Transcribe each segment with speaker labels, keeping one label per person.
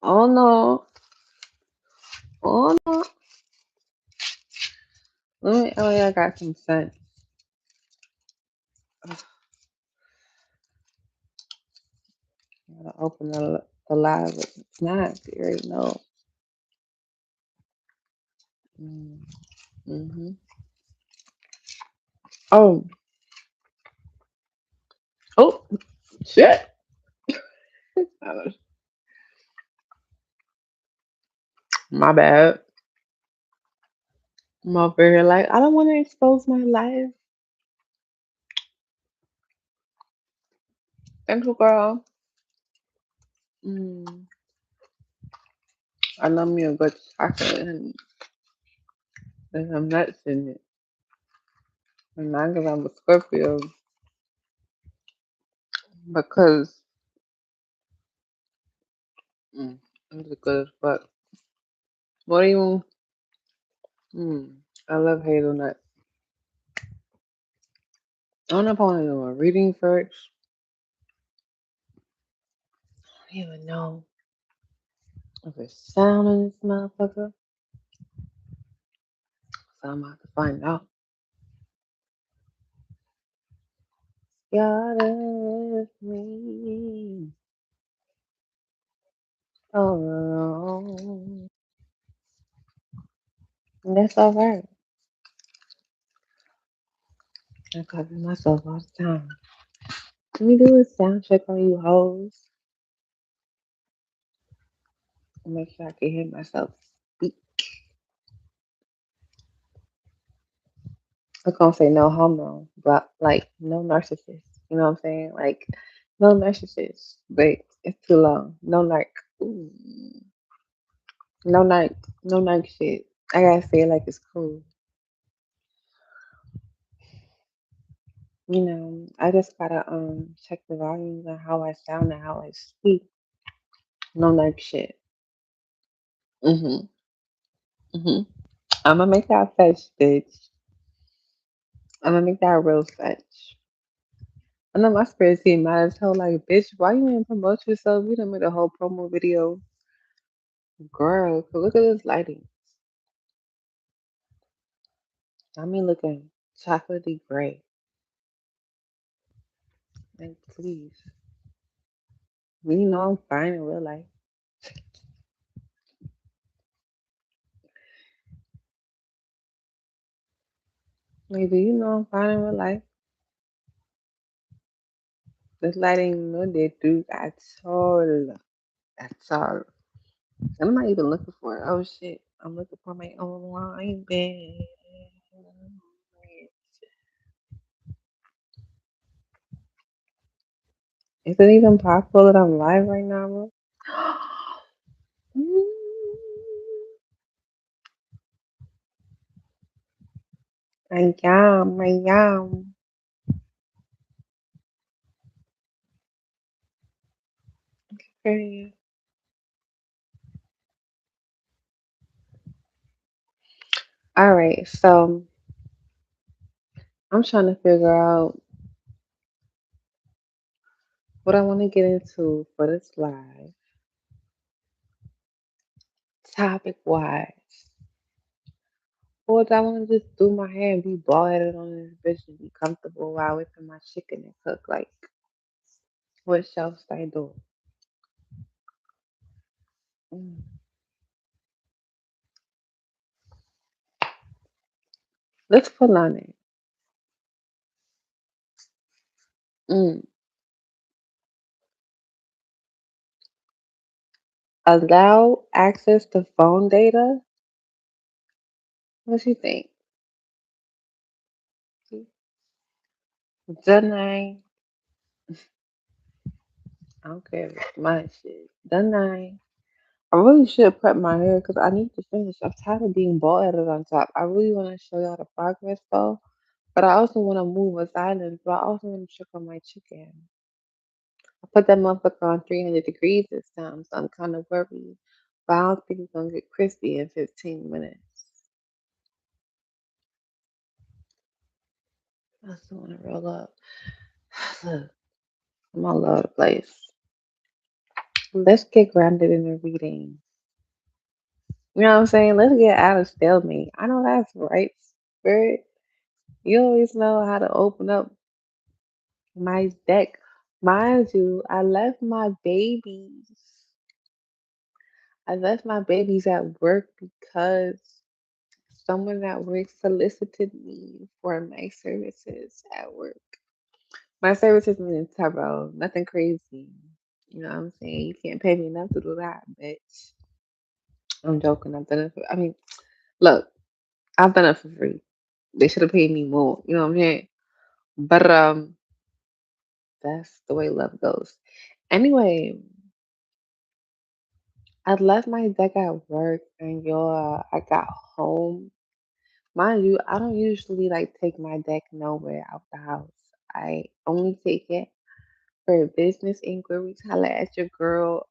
Speaker 1: Oh no. Oh no. Let me, oh yeah, I got some sense. Ugh, I gotta open the live with some snacks. You already know. Mm, mm-hmm. Oh, oh, shit. My bad. I'm over here like, I don't want to expose my life. Thank you, girl. Mm, I love me a good chocolate and there's some nuts in it. And not because I'm a Scorpio, because mm, it's good as fuck. What do you? I love hazelnut. I don't know if I want to do a reading first. I don't even know if there's sound in this motherfucker. So I'm about to find out. God is me all alone. And that's alright. I cover myself all the time. Let me do a sound check on you hoes. Make sure I can hear myself speak. I'm gonna say no homo, but like no narcissist. You know what I'm saying? Like no narcissist. But it's too long. No narc. Ooh. No narc. No narc shit. I gotta say it like it's cool. I just gotta check the volumes and how I sound and how I speak. No narc shit. Mhm. Mhm. I'm gonna make that fetch, bitch. I'm gonna make that real fetch. I know my spirit team mad as hell. Like, bitch, why you ain't promote yourself? We done made a whole promo video, girl. 'Cause look at this lighting. I mean, looking chocolatey gray. Like, please. You know I'm fine in real life. Like, do you know I'm fine in real life? This lighting, no, they do at all. At all. I'm not even looking for it. Oh shit. I'm looking for my online bed. Is it even possible that I'm live right now, bro? Mm, I am, I am. Period. All right, so I'm trying to figure out what I want to get into for this live, topic wise. Or do I want to just do my hair and be bald headed on this bitch and be comfortable while whipping my chicken and cook? Like, what else I do? Mm. Let's put on it. Mm. Allow access to phone data. What you think? Done. I don't care if it's my shit. Done. I really should prep my hair because I need to finish. I'm tired of being bald headed on top. I really want to show y'all the progress though, but I also want to move with silence. But I also want to check on my chicken. I put that motherfucker on 300 degrees this time, so I'm kind of worried. But I don't think it's gonna get crispy in 15 minutes. I still want to roll up. Look, I'm all over the place. Let's get grounded in the reading. You know what I'm saying? Let's get out of stalemate. I know that's right, spirit. You always know how to open up my deck. Mind you, I left my babies at work because someone at work solicited me for my services at work. My services in tarot, nothing crazy. You know what I'm saying? You can't pay me enough to do that, bitch. I'm joking. I've done it for, I mean, look, I've done it for free. They should have paid me more. You know what I'm saying? But that's the way love goes. Anyway, I left my deck at work and I got home. Mind you, I don't usually like take my deck nowhere out the house. I only take it for business inquiries. Holla at your girl,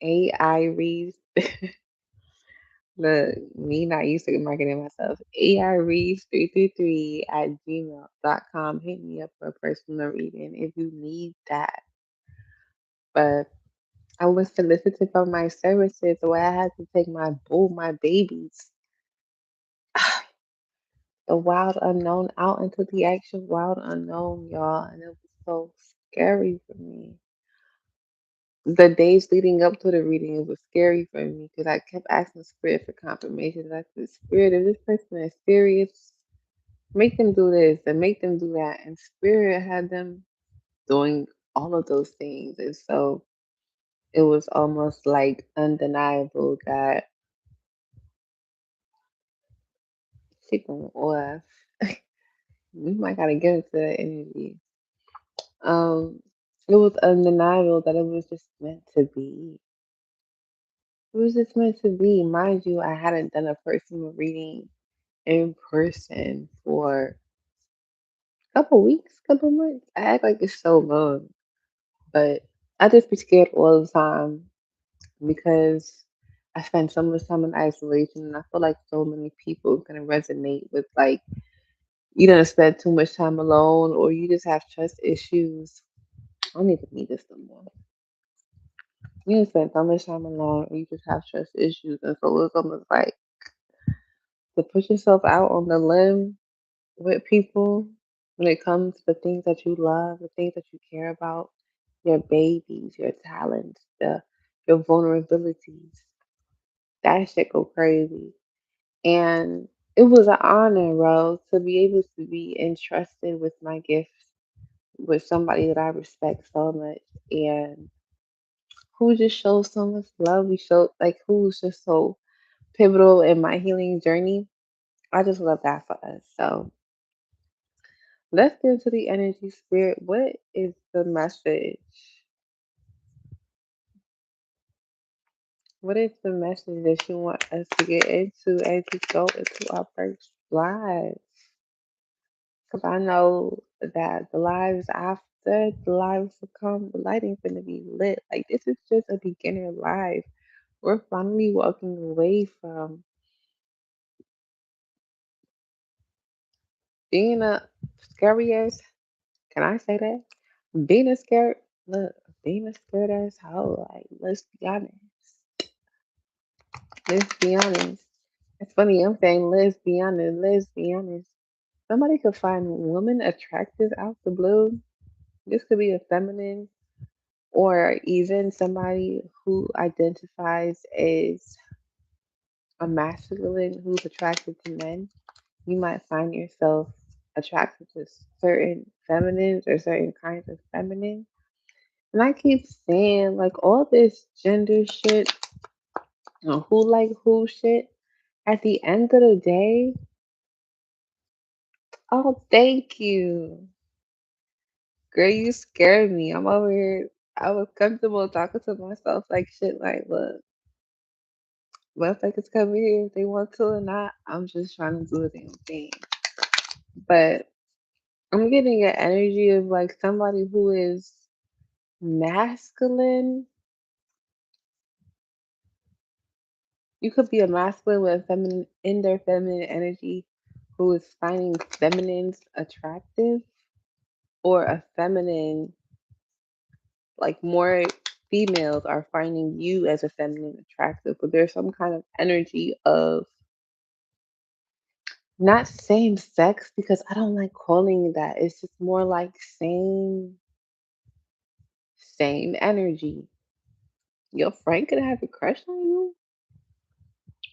Speaker 1: aireads. Look, me not used to marketing myself. aireads333 at gmail.com. Hit me up for a personal reading if you need that. But I was solicited for my services where I had to take my babies, the wild unknown, out into the actual wild unknown, y'all. And it was so scary for me. The days leading up to the reading, it was scary for me because I kept asking Spirit for confirmation. I said, Spirit, if this person is serious, make them do this and make them do that. And Spirit had them doing all of those things. And so it was almost like undeniable that she going off. We might gotta get into that energy. Um, it was undeniable that it was just meant to be. It was just meant to be. Mind you, I hadn't done a personal reading in person for a couple weeks, couple months. I act like it's so long, but I just be scared all the time because I spend so much time in isolation, and I feel like so many people can resonate with like you don't spend too much time alone, or you just have trust issues. I don't need to meet this no more. You don't spend so much time alone, or you just have trust issues, and so it's almost like to put yourself out on the limb with people when it comes to the things that you love, the things that you care about, your babies, your talents, your vulnerabilities. That shit go crazy. And it was an honor, Rose, to be able to be entrusted with my gifts with somebody that I respect so much and who just shows so much love. We showed like who's just so pivotal in my healing journey. I just love that for us. So let's get into the energy spirit. What is the message? What is the message that you want us to get into as we go into our first live? Because I know that the lives after the lives to come, the lighting's going to be lit. Like, this is just a beginner live. We're finally walking away from being a scary ass. Can I say that? Being a scared, look, being a scared ass hoe. Like, let's be honest. Let's be honest. It's funny, I'm saying let's be honest, let's be honest. Somebody could find women attractive out the blue. This could be a feminine or even somebody who identifies as a masculine who's attracted to men. You might find yourself attracted to certain feminines or certain kinds of feminine. And I keep saying, like, all this gender shit, who like who shit, at the end of the day, oh, thank you. Girl, you scared me. I'm over here. I was comfortable talking to myself like shit, like, look, motherfuckers come here if they want to or not. I'm just trying to do a damn thing. But I'm getting an energy of like somebody who is masculine. You could be a masculine with a feminine in their feminine energy who is finding feminines attractive or a feminine like more females are finding you as a feminine attractive, but there's some kind of energy of not same sex because I don't like calling it that. It's just more like same energy. Your friend could have a crush on you.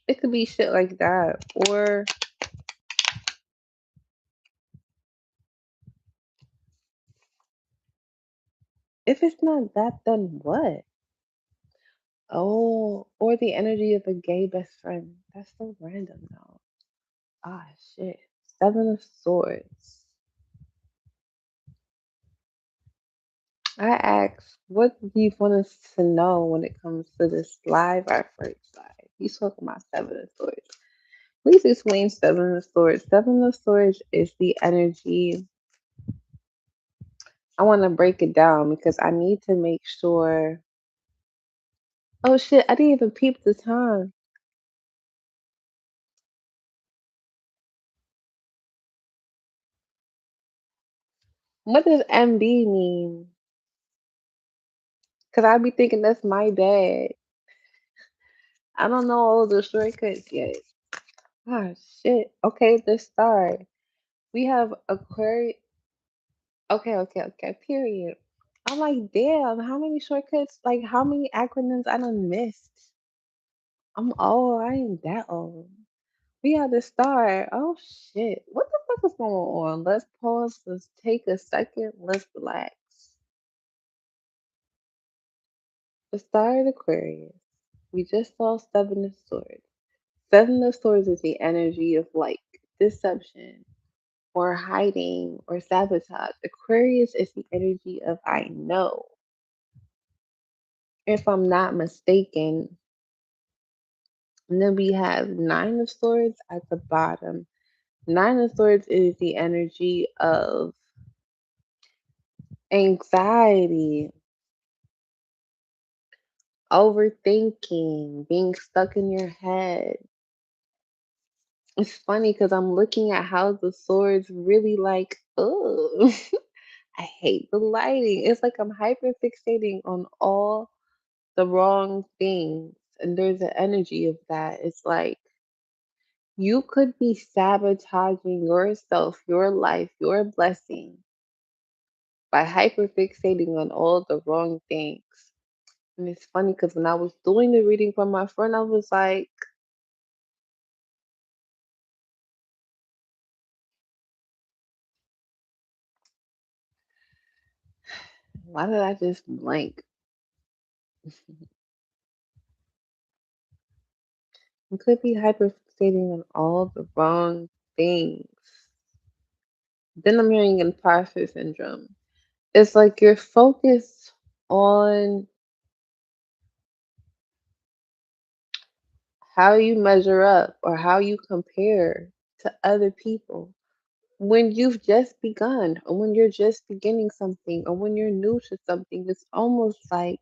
Speaker 1: It could be shit like that. Or if it's not that, then what? Oh, or the energy of a gay best friend. That's so random though. Ah, shit. Seven of Swords. I asked, what do you want us to know when it comes to this live our first live? You talking about Seven of Swords. Please explain Seven of Swords. Seven of Swords is the energy. I want to break it down because I need to make sure. Oh shit, I didn't even peep the time. What does MB mean? Because I be thinking that's my bad. I don't know all the shortcuts yet. Ah, shit. Okay, let's start. We have Aquarius. Okay. Period. I'm like, damn, how many shortcuts? Like, how many acronyms I done missed? I'm old. I ain't that old. We had to start. Oh, shit. What the fuck is going on? Let's pause. Let's take a second. Let's relax. The star of Aquarius. We just saw Seven of Swords. Seven of Swords is the energy of like deception or hiding or sabotage. Aquarius is the energy of I know. If I'm not mistaken. And then we have Nine of Swords at the bottom. Nine of Swords is the energy of anxiety, overthinking, being stuck in your head. It's funny because I'm looking at how the swords really like, oh, I hate the lighting. It's like I'm hyper fixating on all the wrong things. And there's an energy of that. It's like you could be sabotaging yourself, your life, your blessing by hyper fixating on all the wrong things. And it's funny because when I was doing the reading for my friend, I was like, why did I just blank? You could be hyper fixating on all the wrong things. Then I'm hearing imposter syndrome. It's like you're focused on how you measure up or how you compare to other people when you've just begun or when you're just beginning something or when you're new to something. It's almost like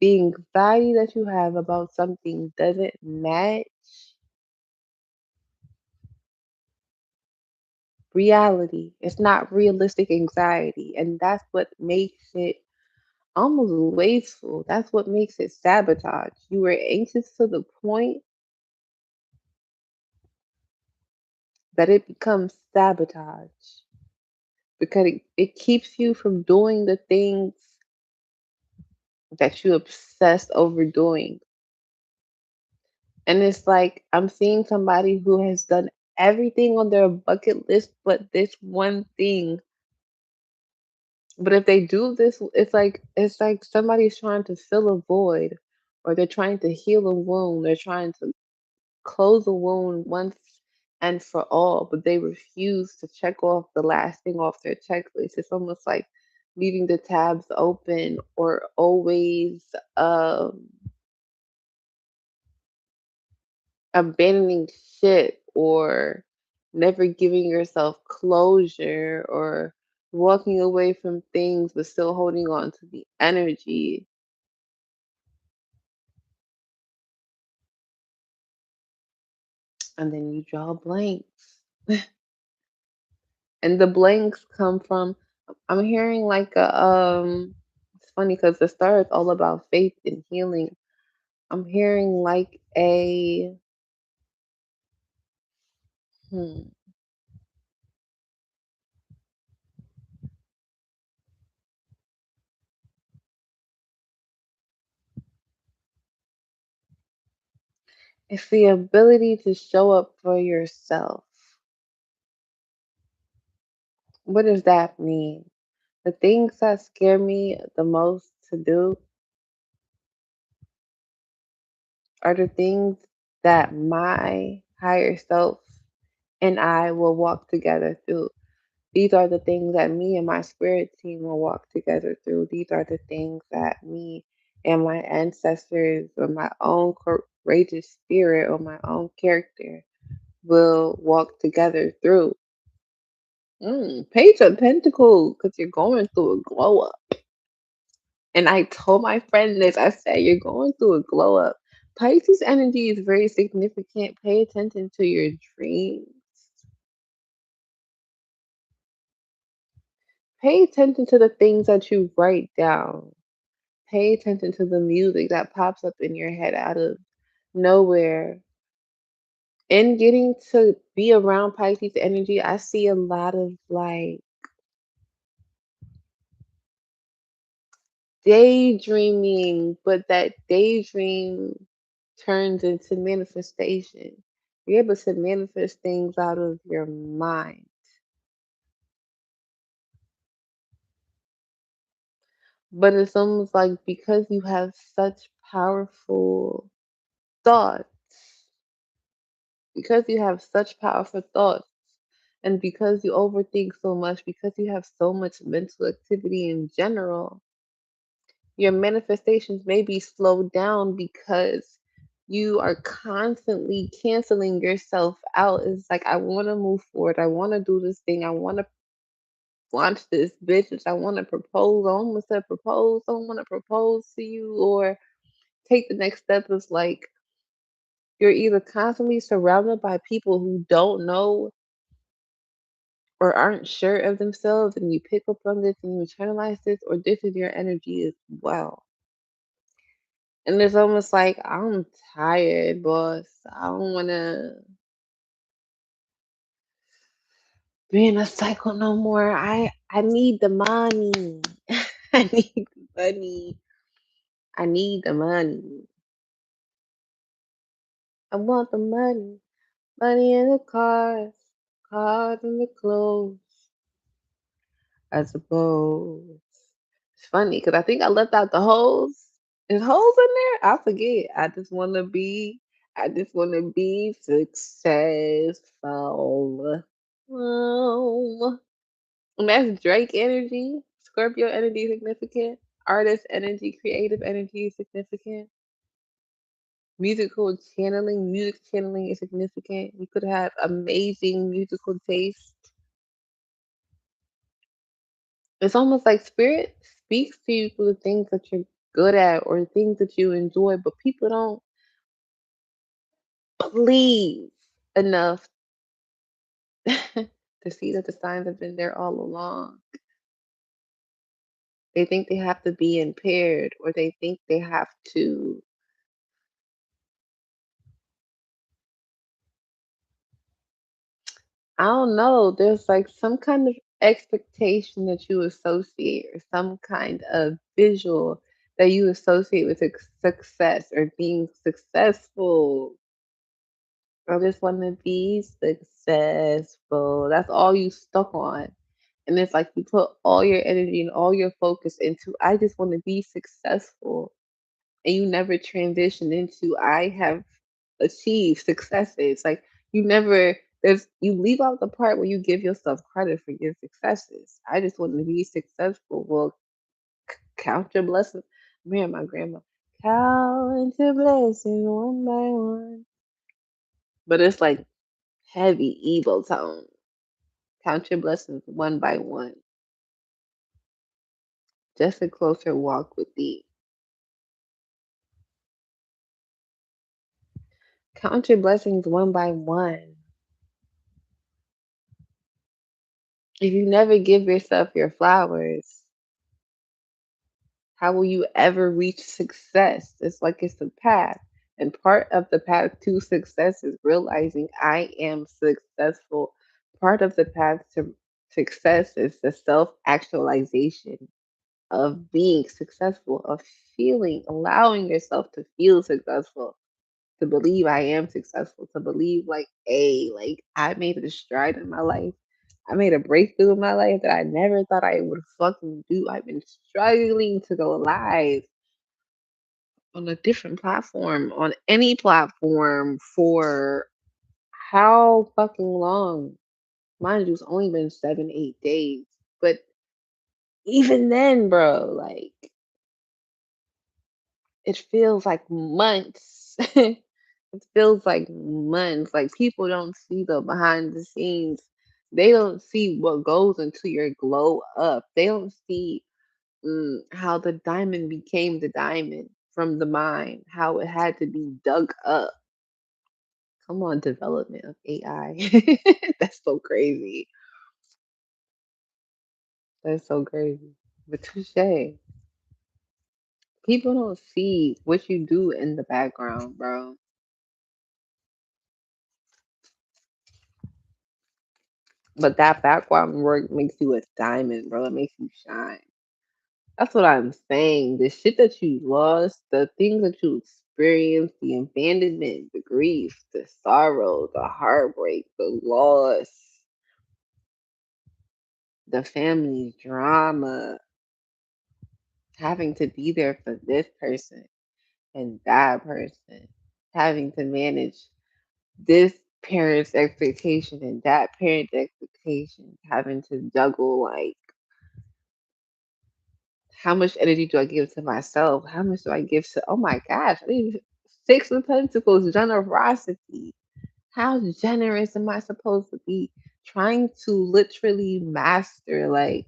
Speaker 1: the anxiety that you have about something doesn't match reality. It's not realistic anxiety. And that's what makes it almost wasteful. That's what makes it sabotage. You were anxious to the point that it becomes sabotage because it keeps you from doing the things that you obsess over doing. And it's like I'm seeing somebody who has done everything on their bucket list but this one thing. But if they do this, it's like somebody's trying to fill a void or they're trying to heal a wound. They're trying to close a wound once and for all, but they refuse to check off the last thing off their checklist. It's almost like leaving the tabs open or always abandoning shit or never giving yourself closure or walking away from things but still holding on to the energy. And then you draw blanks. And the blanks come from I'm hearing like a funny because the star is all about faith and healing. I'm hearing like a hmm, it's the ability to show up for yourself. What does that mean? The things that scare me the most to do are the things that my higher self and I will walk together through. These are the things that me and my spirit team will walk together through. These are the things that me and my ancestors or my own courageous spirit or my own character will walk together through. Page of Pentacles, because you're going through a glow up. And I told my friend this. I said, you're going through a glow up. Pisces energy is very significant. Pay attention to your dreams. Pay attention to the things that you write down. Pay attention to the music that pops up in your head out of nowhere. In getting to be around Pisces energy, I see a lot of like daydreaming, but that daydream turns into manifestation. You're able to manifest things out of your mind. But it's almost like because you have such powerful thoughts, because you have such powerful thoughts, and because you overthink so much, because you have so much mental activity in general, your manifestations may be slowed down because you are constantly canceling yourself out. It's like, I want to move forward. I want to do this thing. I want to launch this business. I want to propose. I almost said propose. I want to propose to you or take the next step. Is like you're either constantly surrounded by people who don't know or aren't sure of themselves and you pick up on this and you internalize this, or this is your energy as well. And it's almost like I'm tired, boss. I don't wanna be in a cycle no more. I need the money. I need the money. I need the money. I want the money. Money in the cars. Cars in the clothes. I suppose. It's funny because I think I left out the hoes. Is hoes in there? I forget. I just wanna be successful. Oh, and that's Drake energy. Scorpio energy is significant. Artist energy, creative energy is significant. Music channeling is significant. You could have amazing musical taste. It's almost like spirit speaks to you through the things that you're good at or things that you enjoy, but people don't believe enough to see that the signs have been there all along. They think they have to be impaired or they think they have to, I don't know, there's like some kind of expectation that you associate or some kind of visual that you associate with success or being successful. I just want to be successful. That's all you stuck on. And it's like you put all your energy and all your focus into, I just want to be successful. And you never transition into, I have achieved successes. Like you never, you leave out the part where you give yourself credit for your successes. I just want to be successful. Well, count your blessings. Man, my grandma, count your blessings one by one. But it's like heavy evil tone. Count your blessings one by one. Just a closer walk with thee. Count your blessings one by one. If you never give yourself your flowers, How will you ever reach success? It's like it's a path. And part of the path to success is realizing I am successful. Part of the path to success is the self actualization of being successful, of feeling, allowing yourself to feel successful, to believe I am successful, to believe like, hey, like I made a stride in my life. I made a breakthrough in my life that I never thought I would fucking do. I've been struggling to go live on a different platform, on any platform for how fucking long? Mind you, it's only been 7, 8 days. But even then, bro, like it feels like months. It feels like months. Like people don't see the behind the scenes. They don't see what goes into your glow up. They don't see how the diamond became the diamond from the mine, how it had to be dug up. Come on, development of AI. That's so crazy. That's so crazy. But touche. People don't see what you do in the background, bro. But that background work makes you a diamond, bro. It makes you shine. That's what I'm saying. The shit that you lost, the things that you experienced, the abandonment, the grief, the sorrow, the heartbreak, the loss, the family drama, having to be there for this person and that person, having to manage this parent's expectation and that parent's expectation, having to juggle like how much energy do I give to myself? How much do I give to oh my gosh, I need Six of Pentacles, generosity. How generous am I supposed to be? Trying to literally master like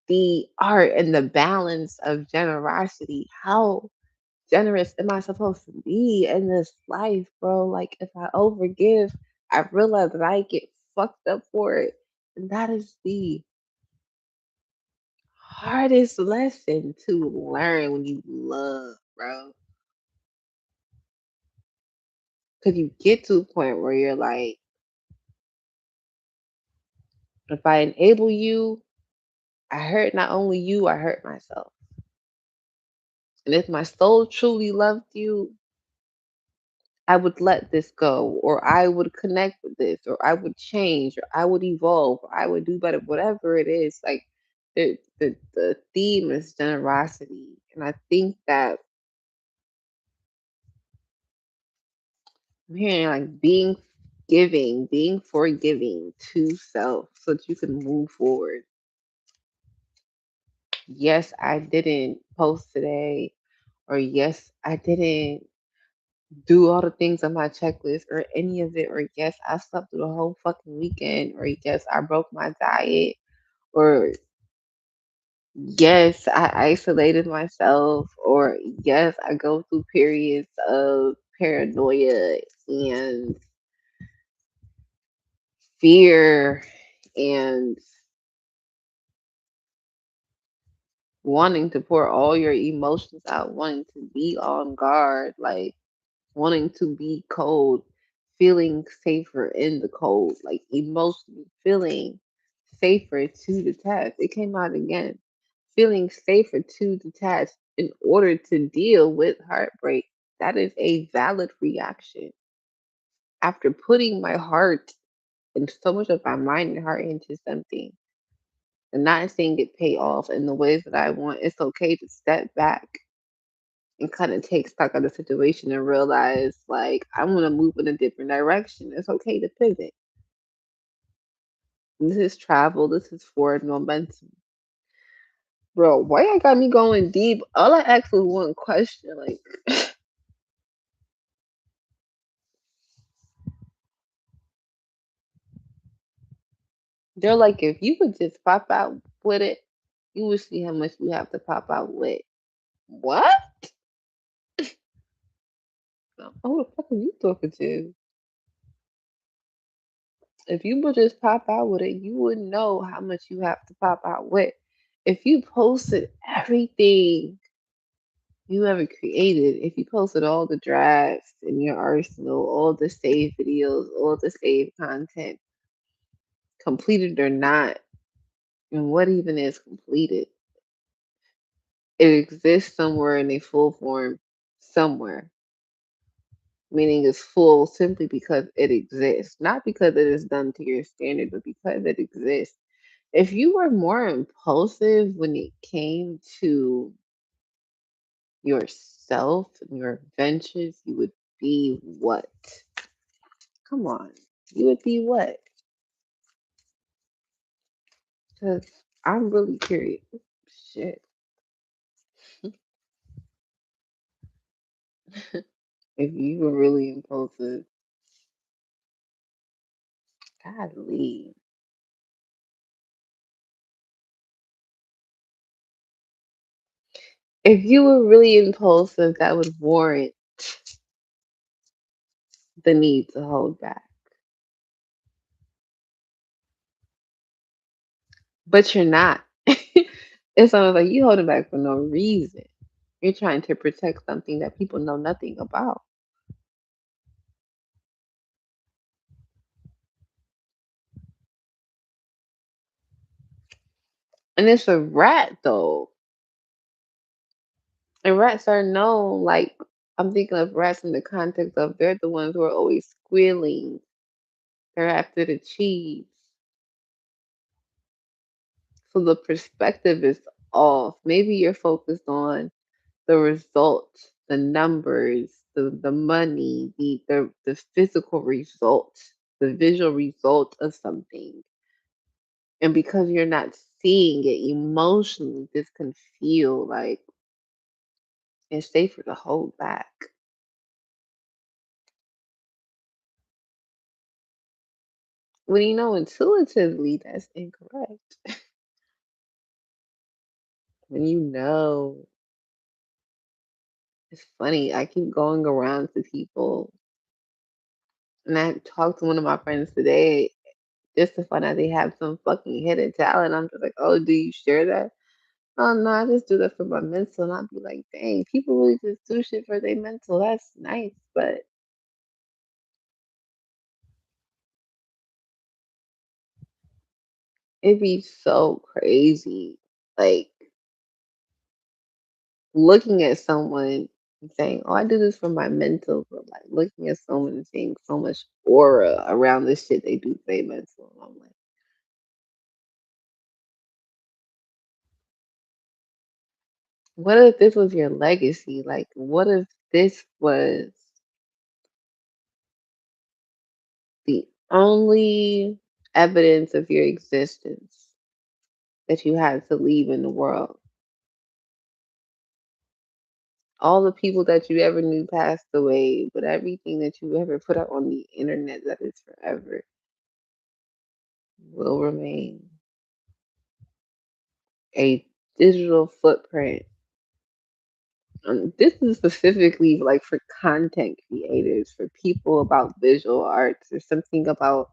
Speaker 1: the art and the balance of generosity. How generous am I supposed to be in this life, bro? Like if I overgive, I realize that I get fucked up for it. And that is the hardest lesson to learn when you love, bro. Because you get to a point where you're like, if I enable you, I hurt not only you, I hurt myself. And if my soul truly loved you, I would let this go, or I would connect with this, or I would change, or I would evolve, or I would do better, whatever it is. Like the theme is generosity. And I think that I'm hearing like being giving, being forgiving to self so that you can move forward. Yes, I didn't post today, or yes, I didn't do all the things on my checklist, or any of it, or yes, I slept through the whole fucking weekend, or yes, I broke my diet, or yes, I isolated myself, or yes, I go through periods of paranoia and fear and wanting to pour all your emotions out, wanting to be on guard, like wanting to be cold, feeling safer in the cold, like emotionally feeling safer to detach. It came out again. Feeling safer to detach in order to deal with heartbreak. That is a valid reaction. After putting my heart and so much of my mind and heart into something and not seeing it pay off in the ways that I want, it's okay to step back and kind of take stock of the situation and realize like I want to move in a different direction. It's okay to pivot. This is travel. This is forward momentum. Bro, why y'all got me going deep? All I asked was one question. Like, they're like, if you could just pop out with it, you would see how much you have to pop out with. What? Who the fuck are you talking to? If you would just pop out with it, you wouldn't know how much you have to pop out with. If you posted everything you ever created, if you posted all the drafts in your arsenal, all the saved videos, all the saved content, completed or not, and what even is completed, it exists somewhere in a full form somewhere, meaning it's full simply because it exists, not because it is done to your standard, but because it exists. If you were more impulsive when it came to yourself and your adventures, you would be what? Come on. You would be what? Because I'm really curious. Shit. If you were really impulsive, godly. If you were really impulsive, that would warrant the need to hold back. But you're not. It's almost like you holding back for no reason. You're trying to protect something that people know nothing about. And it's a rat though. And rats are known, like I'm thinking of rats in the context of they're the ones who are always squealing. They're after the cheese. So the perspective is off. Maybe you're focused on the result, the numbers, the money, the physical result, the visual result of something. And because you're not seeing it emotionally, this can feel like it's safer to hold back. When you know intuitively that's incorrect. When you know, it's funny. I keep going around to people, and I talked to one of my friends today just to find out they have some fucking hidden talent. I'm just like, oh, do you share that? Oh no, I just do that for my mental, and I'll be like, dang, people really just do shit for their mental. That's nice, but it'd be so crazy, like looking at someone and saying, "Oh, I do this for my mental," but like looking at someone and seeing so much aura around the shit they do for their mental. And I'm like, what if this was your legacy? Like, what if this was the only evidence of your existence that you had to leave in the world? All the people that you ever knew passed away, but everything that you ever put out on the internet that is forever will remain a digital footprint. This is specifically like for content creators, for people about visual arts or something about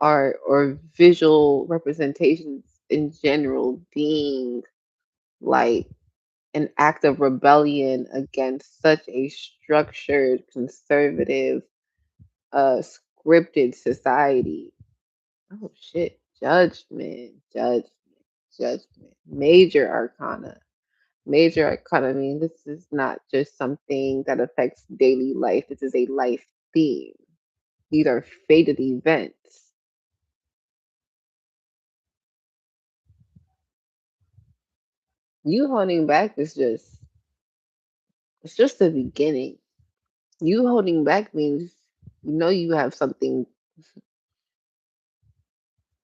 Speaker 1: art or visual representations in general being like an act of rebellion against such a structured, conservative, scripted society. Oh shit. Judgment, judgment, judgment. Major arcana. Major arcana. I mean, this is not just something that affects daily life. This is a life theme. These are fated events. You holding back is just it's just the beginning. You holding back means you know you have something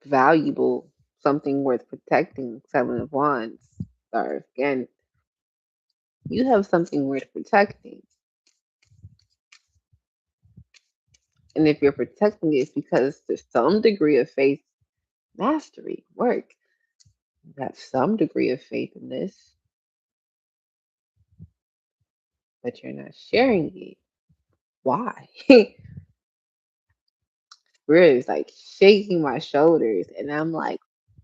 Speaker 1: valuable, something worth protecting. Seven of Wands. Or again, you have something worth protecting. And if you're protecting it, it's because there's some degree of faith, mastery, work. You have some degree of faith in this, but you're not sharing it. Why? Spirit is like shaking my shoulders, and I'm like,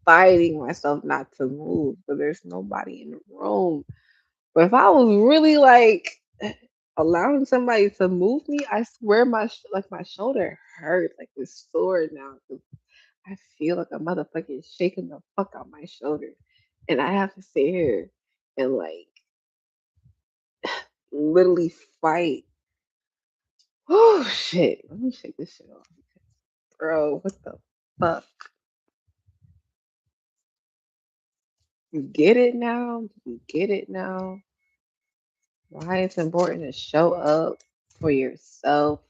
Speaker 1: fighting myself not to move, but there's nobody in the room. But if I was really like allowing somebody to move me, I swear my shoulder hurt, like it's sore now. 'Cause I feel like a motherfucker is shaking the fuck out my shoulder, and I have to sit here and like literally fight. Oh shit! Let me shake this shit off, bro. What the fuck? You get it now? You get it now? Why it's important to show up for yourself?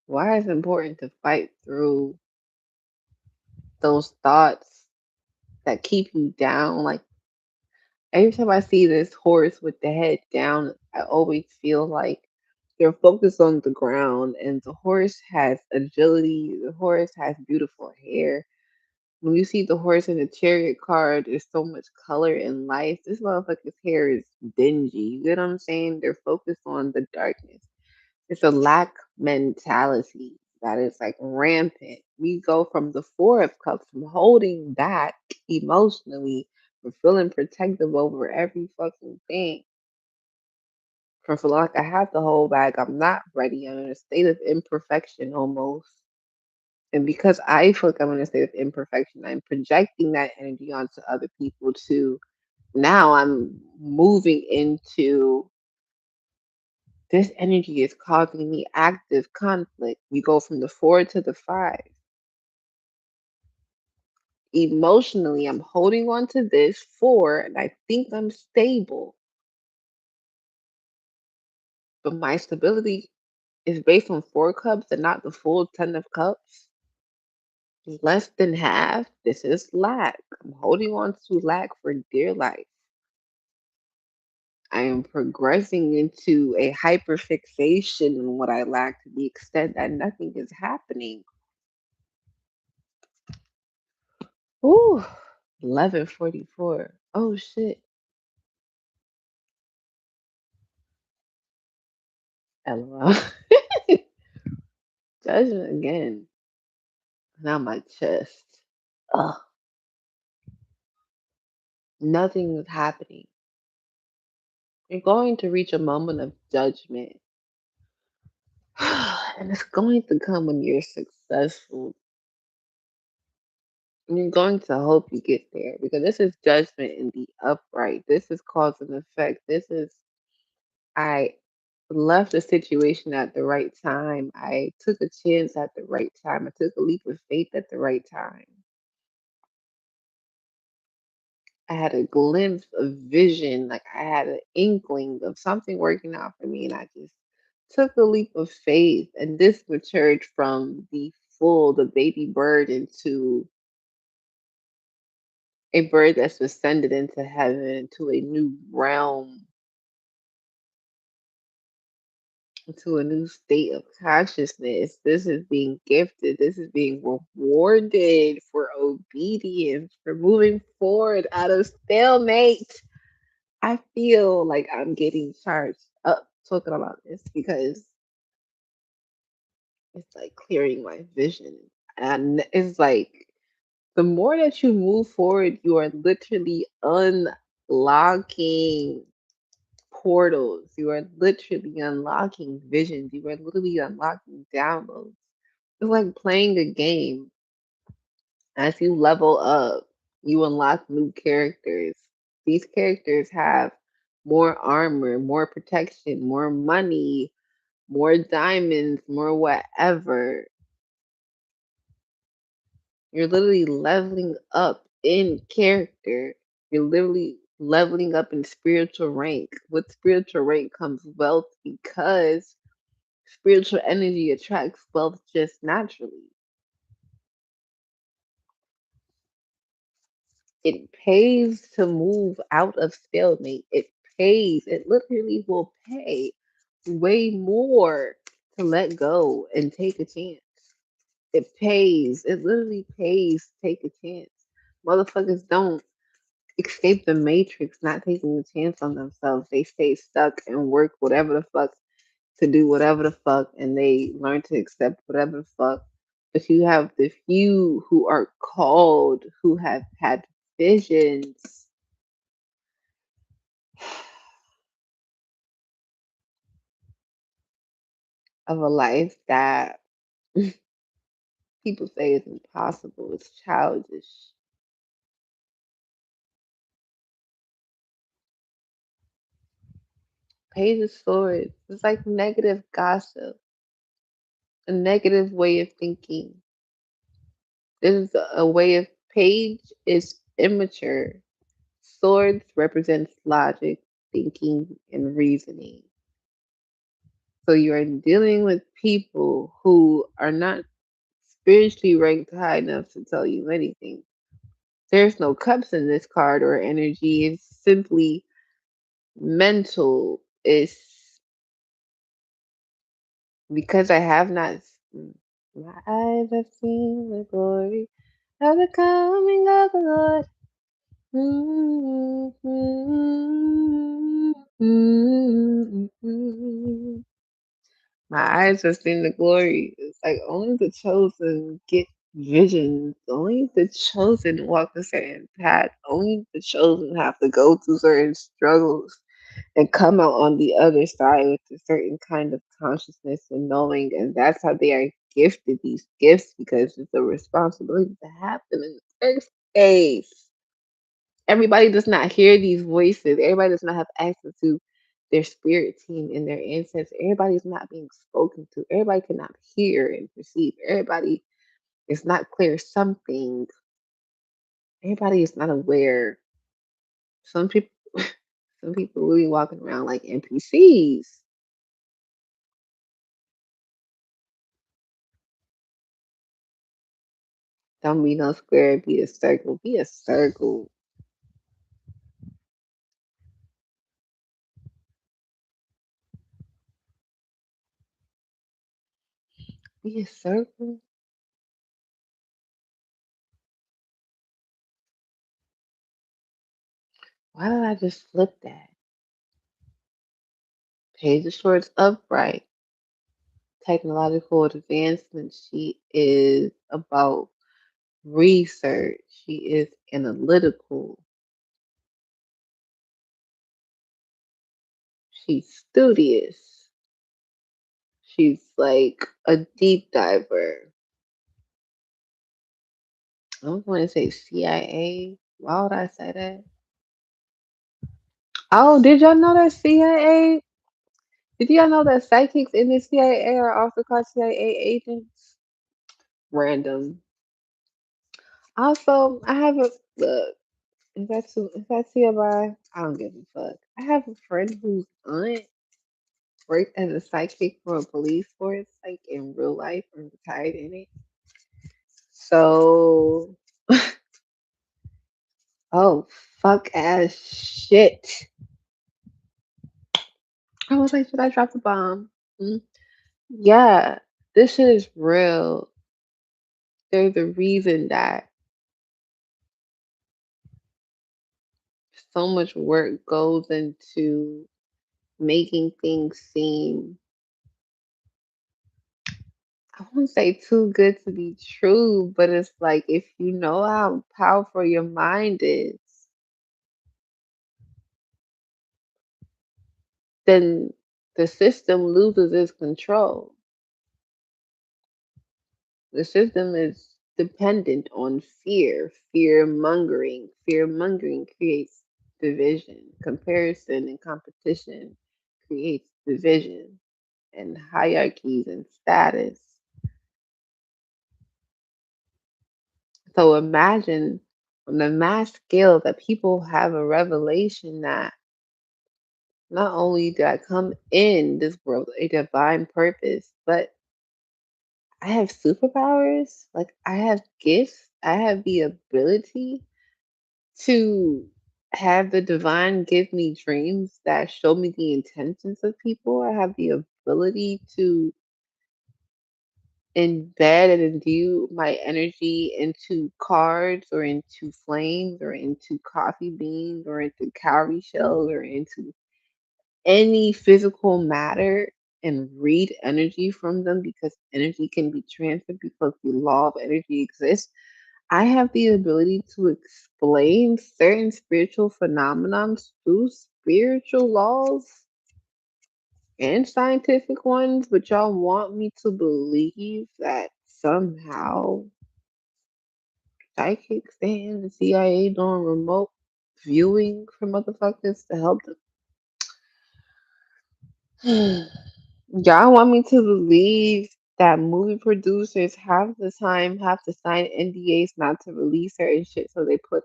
Speaker 1: Why it's important to fight through those thoughts that keep you down? Like every time I see this horse with the head down, I always feel like they're focused on the ground, and the horse has agility. The horse has beautiful hair. When you see the horse in the chariot card, there's so much color and life. This motherfucker's hair is dingy. You get what I'm saying? They're focused on the darkness. It's a lack mentality that is like rampant. We go from the Four of Cups, from holding back emotionally, from feeling protective over every fucking thing, from feeling like I have to hold back. I'm not ready. I'm in a state of imperfection almost. And because I feel like I'm in a state of imperfection, I'm projecting that energy onto other people too. Now I'm moving into this energy is causing me active conflict. We go from the four to the five. Emotionally, I'm holding on to this four and I think I'm stable, but my stability is based on four cups and not the full 10 of cups. Less than half. This is lack. I'm holding on to lack for dear life. I am progressing into a hyperfixation on what I lack to the extent that nothing is happening. Ooh, 11:44. Oh shit. LOL. Judgment again. Now my chest. Ugh. Nothing is happening. You're going to reach a moment of judgment. And it's going to come when you're successful. And you're going to hope you get there because this is judgment in the upright. This is cause and effect. This is I left a situation at the right time. I took a chance at the right time. I took a leap of faith at the right time. I had a glimpse of vision, like I had an inkling of something working out for me, and I just took a leap of faith. And this matured from the baby bird, into a bird that's ascended into heaven, into a new realm, into a new state of consciousness. This is being gifted. This is being rewarded for obedience, for moving forward out of stalemate. I feel like I'm getting charged up talking about this because it's like clearing my vision. And it's like the more that you move forward, you are literally unlocking portals. You are literally unlocking visions. You are literally unlocking downloads. It's like playing a game. As you level up, you unlock new characters. These characters have more armor, more protection, more money, more diamonds, more whatever. You're literally leveling up in character. You're literally leveling up in spiritual rank. With spiritual rank comes wealth because spiritual energy attracts wealth just naturally. It pays to move out of stalemate. It pays. It literally will pay way more to let go and take a chance. It pays. It literally pays to take a chance. Motherfuckers don't escape the matrix not taking a chance on themselves. They stay stuck and work whatever the fuck to do whatever the fuck, and they learn to accept whatever the fuck But you have the few who are called, who have had visions of a life that people say is impossible, it's childish. Page of Swords. It's like negative gossip, a negative way of thinking. This is a way of Page is immature. Swords represents logic, thinking, and reasoning. So you are dealing with people who are not spiritually ranked high enough to tell you anything. There's no cups in this card or energy. It's simply mental. It's because I have not. My eyes have seen the glory of the coming of the Lord. My eyes have seen the glory. It's like only the chosen get visions. Only the chosen walk a certain path. Only the chosen have to go through certain struggles and come out on the other side with a certain kind of consciousness and knowing. And that's how they are gifted these gifts because it's a responsibility to have them in the first place. Everybody does not hear these voices. Everybody does not have access to their spirit team and their ancestors. Everybody is not being spoken to. Everybody cannot hear and perceive. Everybody is not clear something. Everybody is not aware. Some people some people really walking around like NPCs. Don't be no square, be a circle. Be a circle. Be a circle. Why did I just flip that? Page of Swords upright. Technological advancement. She is about research. She is analytical. She's studious. She's like a deep diver. I don't want to say CIA. Why would I say that? Oh, did y'all know that CIA? Did y'all know that psychics in the CIA are also called CIA agents? Random. Also, I have a look. Is that TMI? I don't give a fuck. I have a friend whose aunt worked as a psychic for a police force, like in real life, and retired in it. So, oh fuck ass shit. I was like, should I drop the bomb? Mm. Yeah, this shit is real. There's a reason that so much work goes into making things seem, I won't say too good to be true, but it's like if you know how powerful your mind is, then the system loses its control. The system is dependent on fear, fear mongering. Fear mongering creates division. Comparison and competition creates division and hierarchies and status. So imagine on the mass scale that people have a revelation that not only did I come in this world a divine purpose, but I have superpowers. Like I have gifts. I have the ability to have the divine give me dreams that show me the intentions of people. I have the ability to embed and imbue my energy into cards or into flames or into coffee beans or into cowrie shells or into any physical matter and read energy from them because energy can be transferred because the law of energy exists. I have the ability to explain certain spiritual phenomena through spiritual laws and scientific ones, but y'all want me to believe that somehow psychics and the CIA doing remote viewing for motherfuckers to help them. Y'all want me to believe that movie producers half the time have to sign NDAs not to release certain shit, so they put.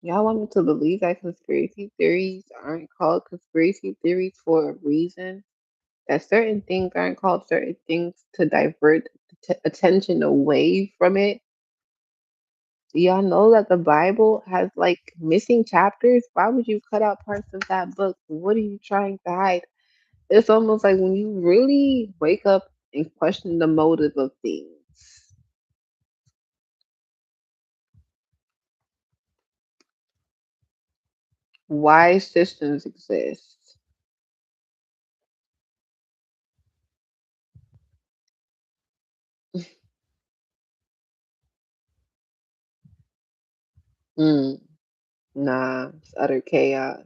Speaker 1: Y'all want me to believe that conspiracy theories aren't called conspiracy theories for a reason? That certain things aren't called certain things to divert attention away from it? Do y'all know that the Bible has like missing chapters? Why would you cut out parts of that book? What are you trying to hide? It's almost like when you really wake up and question the motive of things. Why systems exist. Mm, nah, it's utter chaos.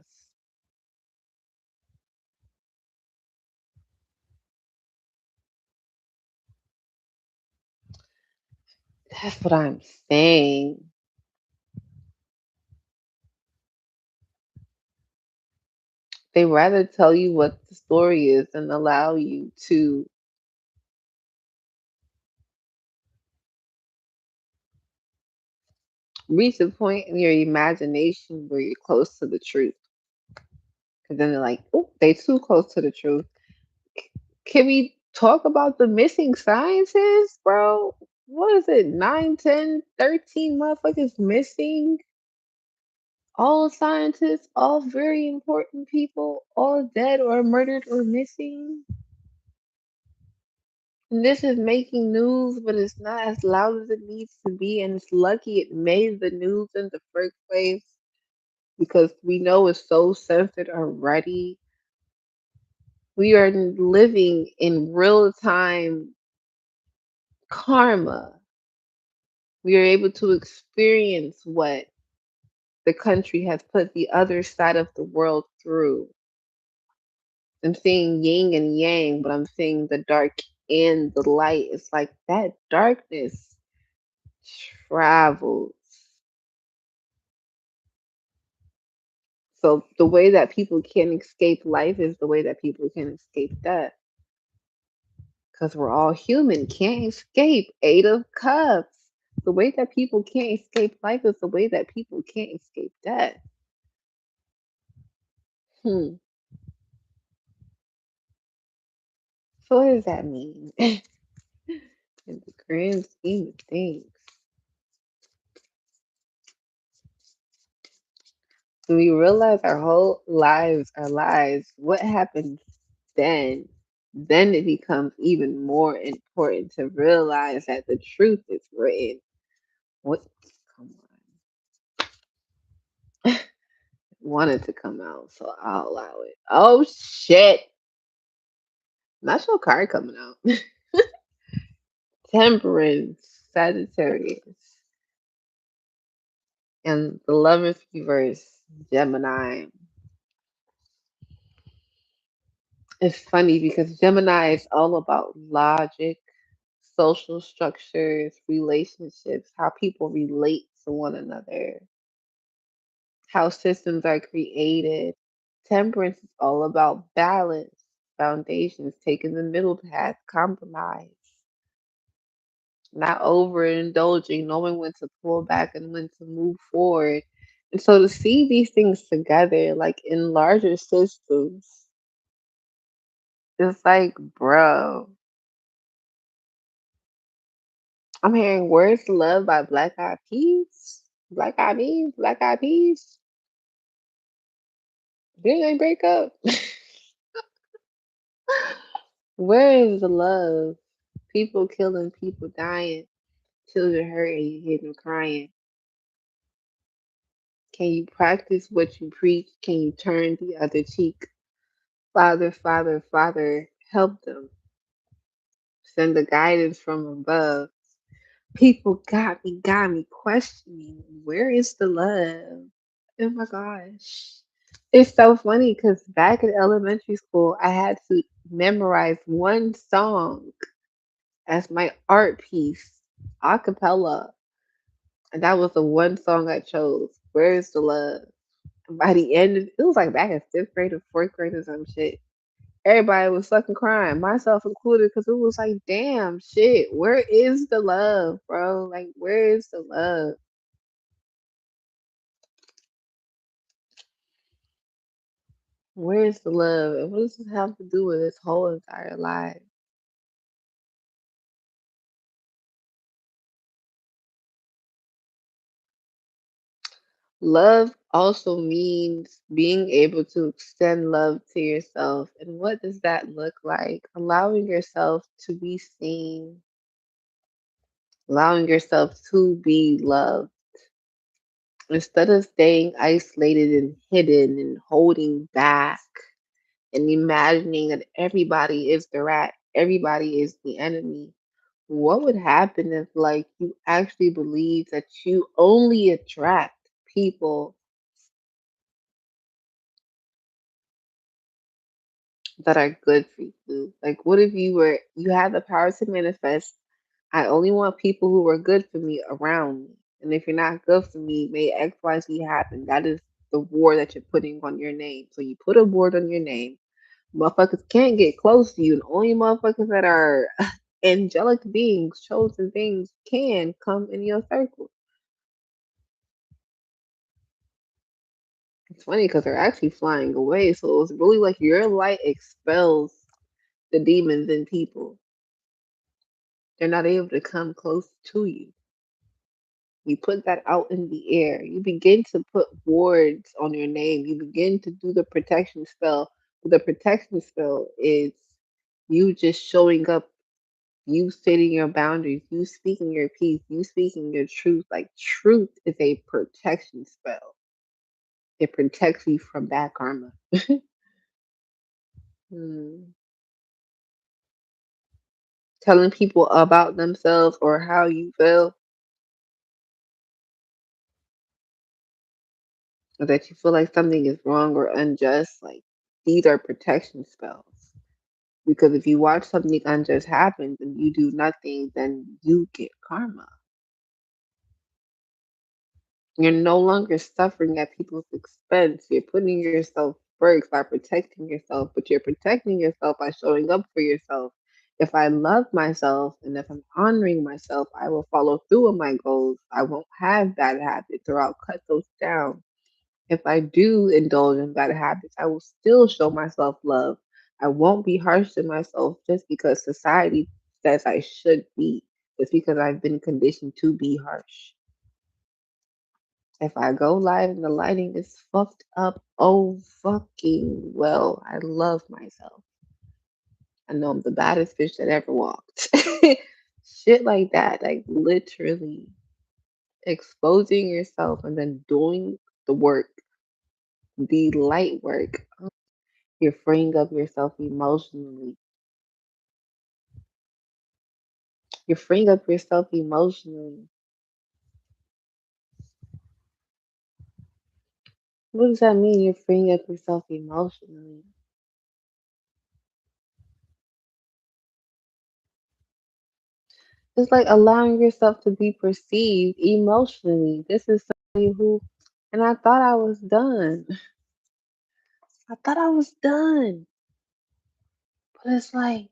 Speaker 1: That's what I'm saying. They rather tell you what the story is than allow you to reach a point in your imagination where you're close to the truth. Because then they're like, oh, they too close to the truth. Can we talk about the missing sciences, bro? What is it? 9, 10, 13 motherfuckers missing? All scientists, all very important people, all dead or murdered or missing. And this is making news, but it's not as loud as it needs to be. And it's lucky it made the news in the first place because we know it's so censored already. We are living in real time karma. We are able to experience what the country has put the other side of the world through. I'm seeing yin and yang, but I'm seeing the dark and the light. It's like that darkness travels. So the way that people can't escape life is the way that people can escape death. Because we're all human, can't escape Eight of Cups. The way that people can't escape life is the way that people can't escape death. Hmm. So what does that mean? In the grand scheme of things. When we realize our whole lives are lies, what happens then? Then it becomes even more important to realize that the truth is written. What? Come on. Wanted to come out, so I'll allow it. Oh shit! Not your card coming out. Temperance, Sagittarius, and the Lovers reverse, Gemini. It's funny because Gemini is all about logic, social structures, relationships, how people relate to one another, how systems are created. Temperance is all about balance, foundations, taking the middle path, compromise, not overindulging, knowing when to pull back and when to move forward. And so to see these things together, like in larger systems, it's like, bro, I'm hearing Words to Love by Black Eyed Peas. Black Eyed Peas, Black Eyed Peas. Didn't they break up? Where is the love? People killing, people dying, children hurt, and you hear them crying. Can you practice what you preach? Can you turn the other cheek? Father, Father, Father, help them. Send the guidance from above. People got me questioning, where is the love? Oh my gosh. It's so funny because back in elementary school, I had to memorize one song as my art piece, a cappella. And that was the one song I chose. Where is the love? And by the end of it was like back in fifth grade or fourth grade or some shit. Everybody was fucking crying, myself included, because it was like, damn shit, where is the love, bro? Like, where is the love? Where is the love? And what does this have to do with this whole entire life? Love also means being able to extend love to yourself. And what does that look like? Allowing yourself to be seen, allowing yourself to be loved. Instead of staying isolated and hidden and holding back and imagining that everybody is the rat, everybody is the enemy. What would happen if like you actually believe that you only attract people that are good for you? Like what if you had the power to manifest, I only want people who are good for me around me. And if you're not good for me, may XYZ happen. That is the war that you're putting on your name. So you put a ward on your name. Motherfuckers can't get close to you, and only motherfuckers that are angelic beings, chosen beings, can come in your circle. It's funny because they're actually flying away, so it's really like your light expels the demons in people. They're not able to come close to you. You put that out in the air. You begin to put wards on your name. You begin to do the protection spell. The protection spell is you just showing up, you setting your boundaries, you speaking your peace, you speaking your truth. Like truth is a protection spell. It protects you from bad karma. Hmm. Telling people about themselves or how you feel, or that you feel like something is wrong or unjust, like these are protection spells. Because if you watch something unjust happen and you do nothing, then you get karma. You're no longer suffering at people's expense. You're putting yourself first by protecting yourself, but you're protecting yourself by showing up for yourself. If I love myself and if I'm honoring myself, I will follow through on my goals. I won't have bad habits or I'll cut those down. If I do indulge in bad habits, I will still show myself love. I won't be harsh to myself just because society says I should be. It's because I've been conditioned to be harsh. If I go live and the lighting is fucked up, oh fucking well, I love myself. I know I'm the baddest bitch that ever walked. Shit like that, like literally exposing yourself and then doing the work, the light work. You're freeing up yourself emotionally. You're freeing up yourself emotionally. What does that mean? You're freeing up yourself emotionally. It's like allowing yourself to be perceived emotionally. This is somebody who, and I thought I was done. I thought I was done. But it's like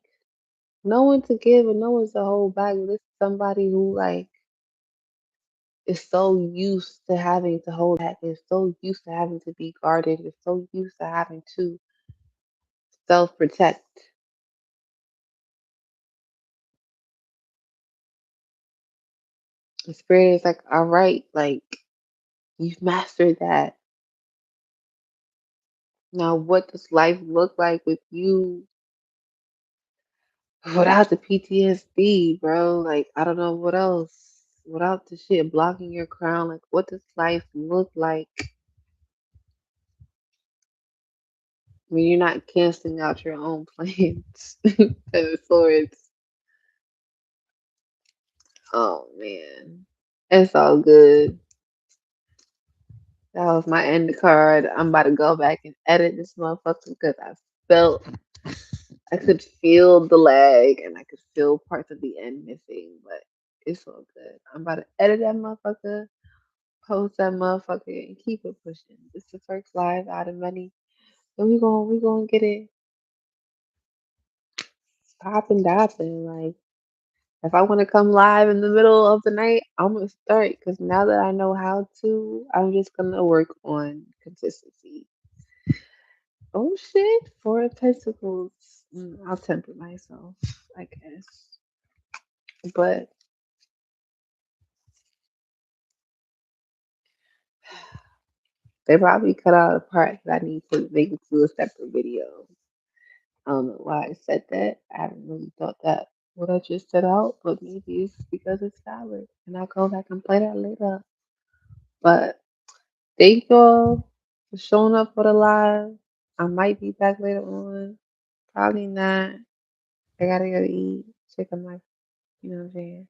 Speaker 1: no one to give and no one to hold back. This is somebody who like is so used to having to hold back, is so used to having to be guarded, is so used to having to self protect. The spirit is like, all right, like you've mastered that. Now, what does life look like with you without the PTSD, bro? Like, I don't know what else. Without the shit blocking your crown, like, what does life look like? When you're not canceling out your own plans. Ten of Swords. Oh man. It's all good. That was my end card. I'm about to go back and edit this motherfucker because felt I could feel the lag and I could feel parts of the end missing, but it's all good. I'm about to edit that motherfucker, post that motherfucker, and keep it pushing. It's the first live out of many. So we gonna get it popping dapping. Like if I want to come live in the middle of the night, I'm gonna start because now that I know how to, I'm just gonna work on consistency. Oh shit, four of Pentacles. I'll temper myself, I guess. But they probably cut out a part that I need to make it to a separate video. I don't know why I said that. I haven't really thought that what I just said out, but maybe it's because it's valid. And I'll go back and play that later. But thank y'all for showing up for the live. I might be back later on. Probably not. I gotta go eat. Check on my, you know what I'm saying?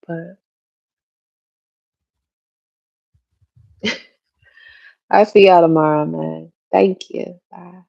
Speaker 1: But I'll see y'all tomorrow, man. Thank you. Bye.